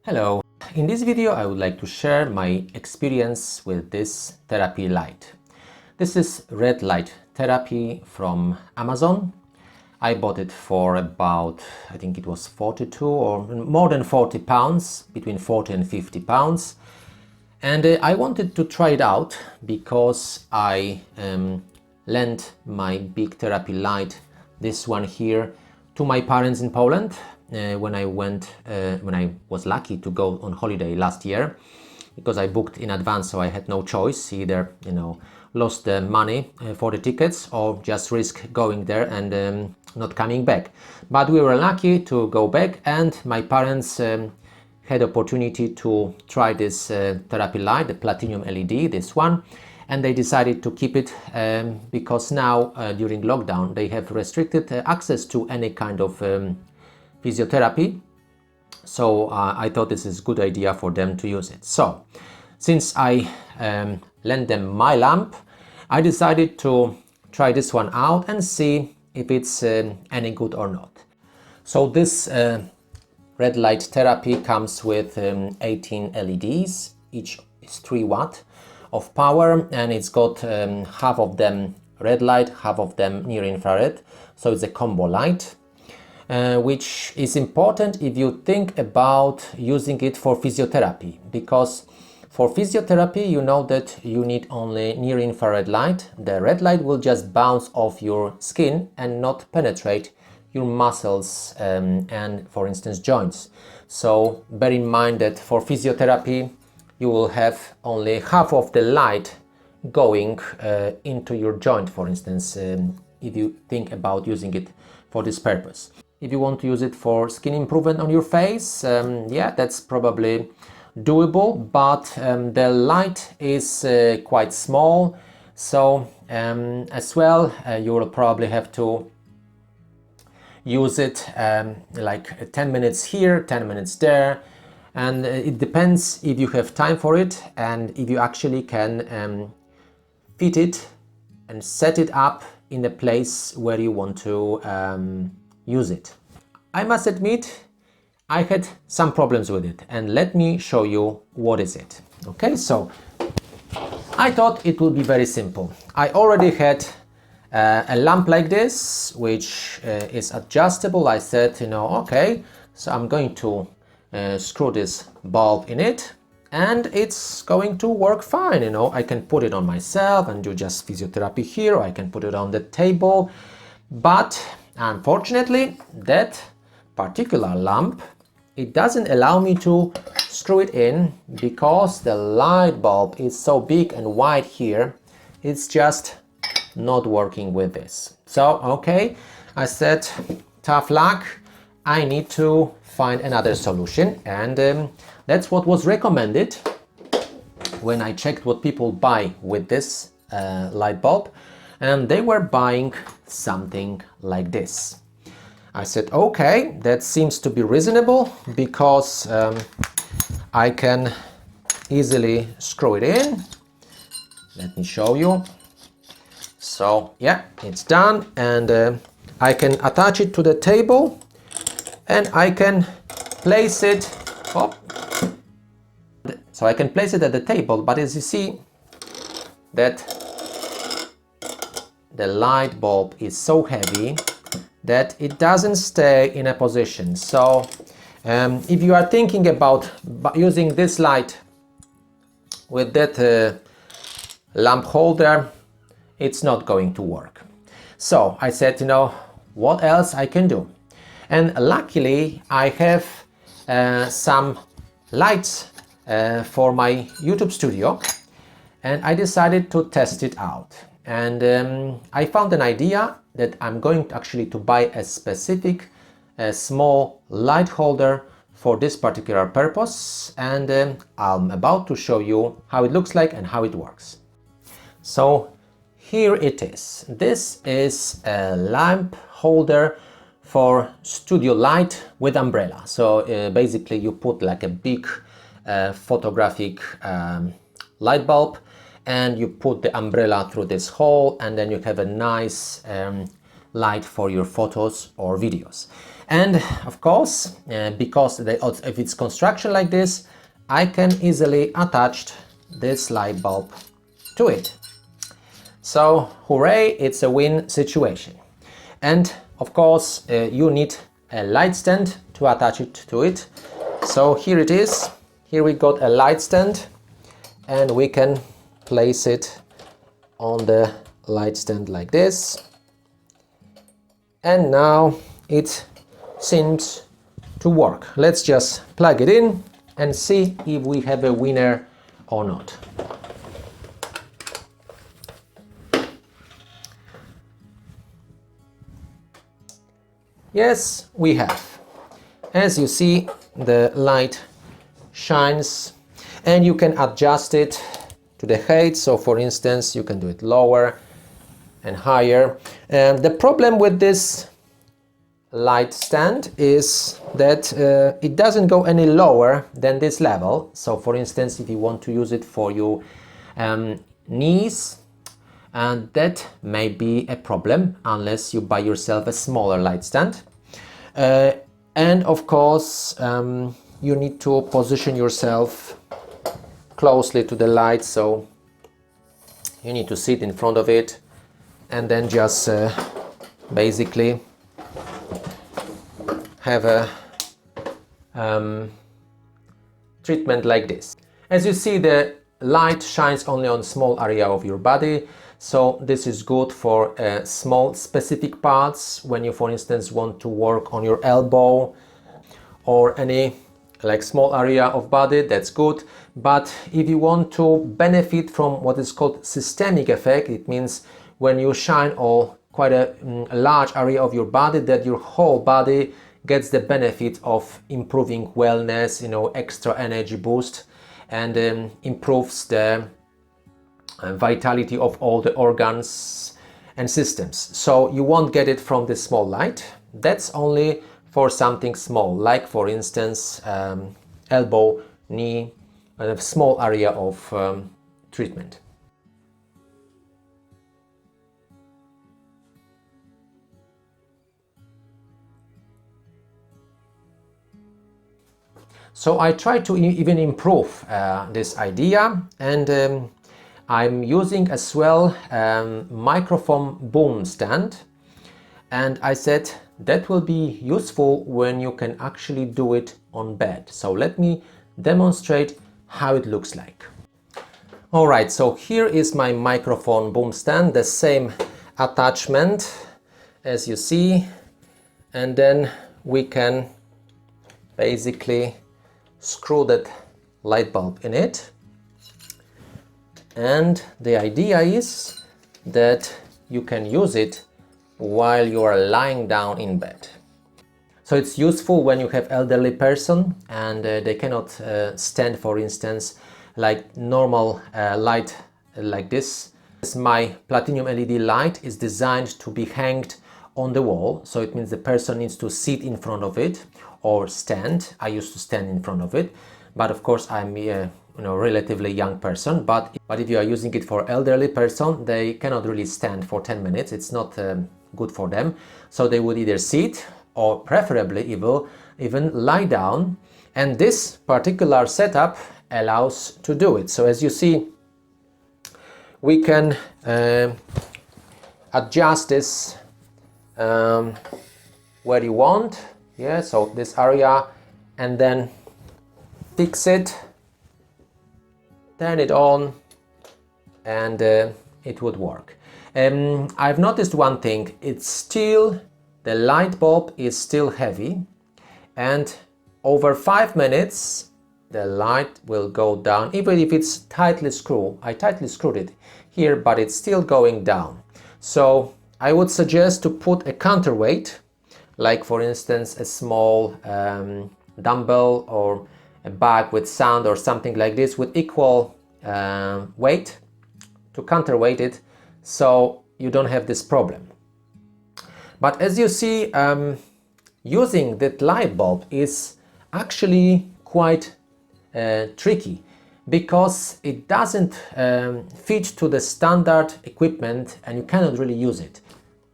Hello, in this video I would like to share my experience with this therapy light. This is red light therapy from Amazon. I bought it for about, I think it was 42 or more than 40 pounds, between 40 and 50 pounds. And I wanted to try it out because I lent my big therapy light, this one here, to my parents in Poland when I was lucky to go on holiday last year, because I booked in advance, so I had no choice, either lost the money for the tickets or just risk going there and not coming back. But we were lucky to go back, and my parents had opportunity to try this therapy light, the platinum LED, this one, and they decided to keep it because now during lockdown they have restricted access to any kind of physiotherapy. So I thought this is a good idea for them to use it. So since I lent them my lamp, I decided to try this one out and see if it's any good or not. So this red light therapy comes with 18 LEDs, each is 3 watt of power, and it's got half of them red light, half of them near infrared, so it's a combo light, which is important if you think about using it for physiotherapy, because for physiotherapy you know that you need only near infrared light. The red light will just bounce off your skin and not penetrate your muscles and, for instance, joints. So bear in mind that for physiotherapy you will have only half of the light going into your joint, for instance, if you think about using it for this purpose. If you want to use it for skin improvement on your face, yeah, that's probably doable, but the light is quite small, so as well you will probably have to use it like 10 minutes here, 10 minutes there, and it depends if you have time for it and if you actually can fit it and set it up in the place where you want to use it. I must admit I had some problems with it, and let me show you what is it. Okay, so I thought it would be very simple. I already had a lamp like this, which is adjustable. I said, okay, so I'm going to screw this bulb in it, and it's going to work fine. I can put it on myself and do just physiotherapy here, or I can put it on the table. But unfortunately, that particular lamp, it doesn't allow me to screw it in because the light bulb is so big and wide here. It's just not working with this. So okay, I said, tough luck, I need to find another solution, and that's what was recommended when I checked what people buy with this light bulb, and they were buying something like this. I said, okay, that seems to be reasonable because I can easily screw it in. Let me show you. So yeah, it's done, and I can attach it to the table, and I can place it, so I can place it at the table, but as you see that the light bulb is so heavy that it doesn't stay in a position. So if you are thinking about using this light with that lamp holder, it's not going to work. So I said, what else I can do? And luckily I have some lights for my YouTube studio, and I decided to test it out. And I found an idea that I'm going actually to buy a specific small light holder for this particular purpose, and I'm about to show you how it looks like and how it works. So here it is. This is a lamp holder for studio light with umbrella. So basically you put like a big photographic light bulb, and you put the umbrella through this hole, and then you have a nice light for your photos or videos. And of course, because of its construction like this, I can easily attach this light bulb to it. So hooray, it's a win situation. And of course, you need a light stand to attach it to it. So here it is. Here we got a light stand, and we can place it on the light stand like this. And now it seems to work. Let's just plug it in and see if we have a winner or not. Yes, we have. As you see, the light shines, and you can adjust it to the height. So for instance, you can do it lower and higher. And the problem with this light stand is that it doesn't go any lower than this level. So for instance, if you want to use it for your knees, and that may be a problem unless you buy yourself a smaller light stand. And of course, you need to position yourself closely to the light, so you need to sit in front of it and then just basically have a treatment like this. As you see, the light shines only on small area of your body, so this is good for small specific parts when you, for instance, want to work on your elbow or any like small area of body. That's good. But if you want to benefit from what is called systemic effect, it means when you shine on quite a large area of your body, that your whole body gets the benefit of improving wellness, extra energy boost, and improves the vitality of all the organs and systems. So you won't get it from this small light. That's only for something small, like for instance elbow, knee, a small area of treatment. So I try to even improve this idea, and I'm using as well microphone boom stand, and I said that will be useful when you can actually do it on bed. So let me demonstrate how it looks like. Alright, so here is my microphone boom stand, the same attachment as you see, and then we can basically screw that light bulb in it. And the idea is that you can use it while you are lying down in bed. So it's useful when you have elderly person and they cannot stand, for instance, like normal light like this. My platinum LED light is designed to be hanged on the wall, so it means the person needs to sit in front of it or stand. I used to stand in front of it, but of course I'm relatively young person, but if you are using it for elderly person, they cannot really stand for 10 minutes. It's not good for them, so they would either sit or preferably even lie down, and this particular setup allows to do it. So as you see, we can adjust this where you want, so this area, and then fix it, turn it on, and it would work. I've noticed one thing, the light bulb is still heavy, and over 5 minutes the light will go down, even if it's tightly screwed. I tightly screwed it here, but it's still going down. So I would suggest to put a counterweight, like for instance a small dumbbell or a bag with sand or something like this with equal weight to counterweight it, so you don't have this problem. But as you see, using that light bulb is actually quite tricky, because it doesn't fit to the standard equipment and you cannot really use it.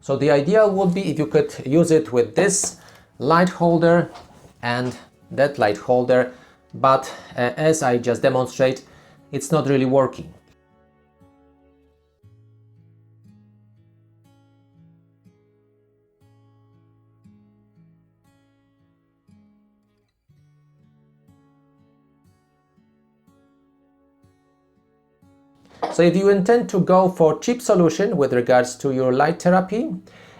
So the ideal would be if you could use it with this light holder and that light holder, but as I just demonstrate, it's not really working. So if you intend to go for cheap solution with regards to your light therapy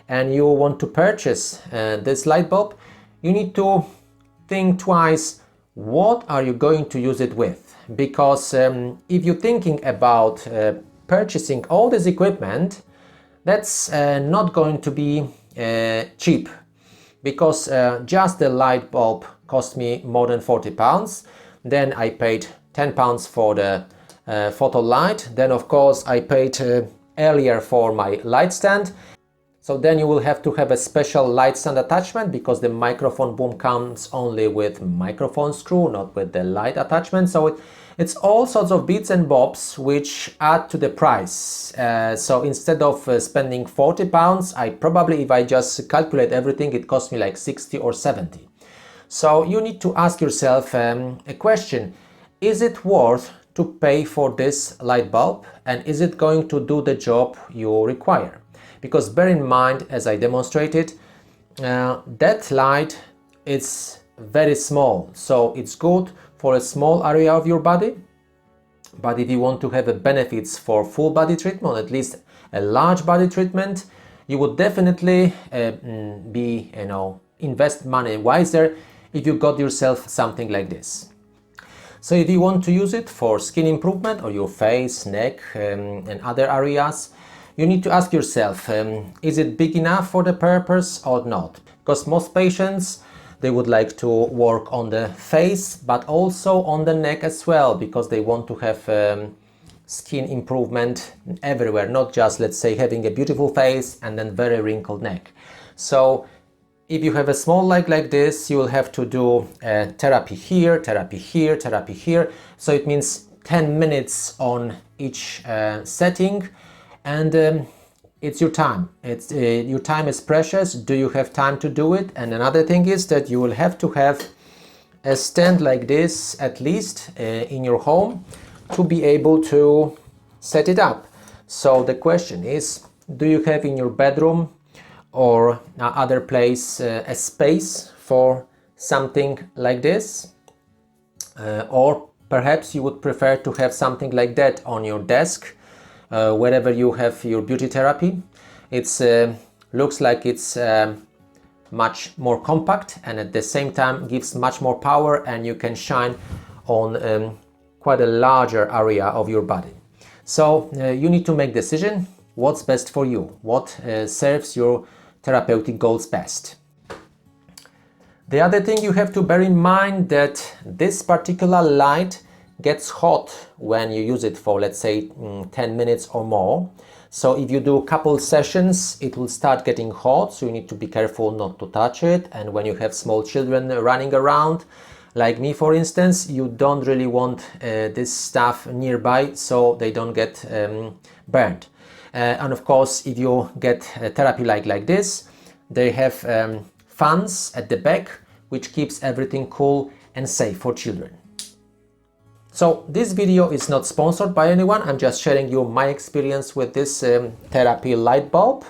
and you want to purchase this light bulb, you need to think twice what are you going to use it with, because if you're thinking about purchasing all this equipment, that's not going to be cheap, because just the light bulb cost me more than £40. Then I paid £10 for the photo light. Then of course I paid earlier for my light stand. So then you will have to have a special light stand attachment, because the microphone boom comes only with microphone screw, not with the light attachment. So it's all sorts of bits and bobs which add to the price. So instead of spending £40, I probably, if I just calculate everything, it cost me like 60 or 70. So you need to ask yourself a question: is it worth to pay for this light bulb, and is it going to do the job you require? Because bear in mind, as I demonstrated, that light is very small, so it's good for a small area of your body. But if you want to have a benefits for full body treatment, at least a large body treatment, you would definitely invest money wiser if you got yourself something like this. So if you want to use it for skin improvement or your face, neck and other areas, you need to ask yourself, is it big enough for the purpose or not? Because most patients, they would like to work on the face, but also on the neck as well, because they want to have skin improvement everywhere, not just, let's say, having a beautiful face and then very wrinkled neck. So if you have a small light like this, you will have to do therapy here, therapy here, therapy here. So it means 10 minutes on each setting, and it's your time. Your time is precious. Do you have time to do it? And another thing is that you will have to have a stand like this, at least in your home, to be able to set it up. So the question is, do you have in your bedroom or other place a space for something like this? Or perhaps you would prefer to have something like that on your desk, wherever you have your beauty therapy. It's looks like it's much more compact, and at the same time gives much more power, and you can shine on quite a larger area of your body. So you need to make decision what's best for you, what serves your therapeutic goals best. The other thing you have to bear in mind that this particular light gets hot when you use it for, let's say, 10 minutes or more. So if you do a couple sessions, it will start getting hot, so you need to be careful not to touch it. And when you have small children running around, like me for instance, you don't really want this stuff nearby, so they don't get burned. And of course, if you get a therapy like this, they have fans at the back, which keeps everything cool and safe for children. So this video is not sponsored by anyone. I'm just sharing you my experience with this therapy light bulb,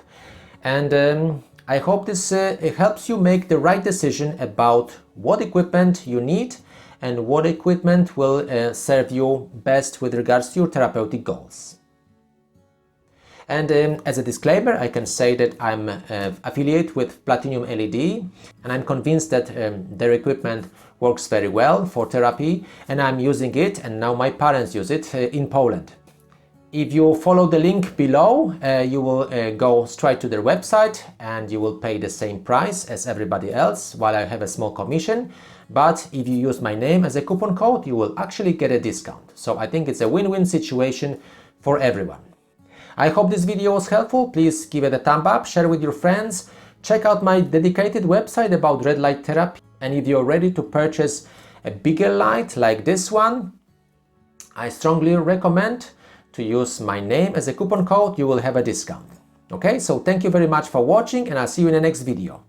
and I hope this it helps you make the right decision about what equipment you need and what equipment will serve you best with regards to your therapeutic goals. And as a disclaimer, I can say that I'm affiliate with Platinum LED, and I'm convinced that their equipment works very well for therapy, and I'm using it, and now my parents use it in Poland. If you follow the link below, you will go straight to their website, and you will pay the same price as everybody else, while I have a small commission. But if you use my name as a coupon code, you will actually get a discount. So I think it's a win-win situation for everyone. I hope this video was helpful. Please give it a thumb up, share with your friends, check out my dedicated website about red light therapy, and if you're ready to purchase a bigger light like this one, I strongly recommend to use my name as a coupon code. You will have a discount. Okay, so thank you very much for watching, and I'll see you in the next video.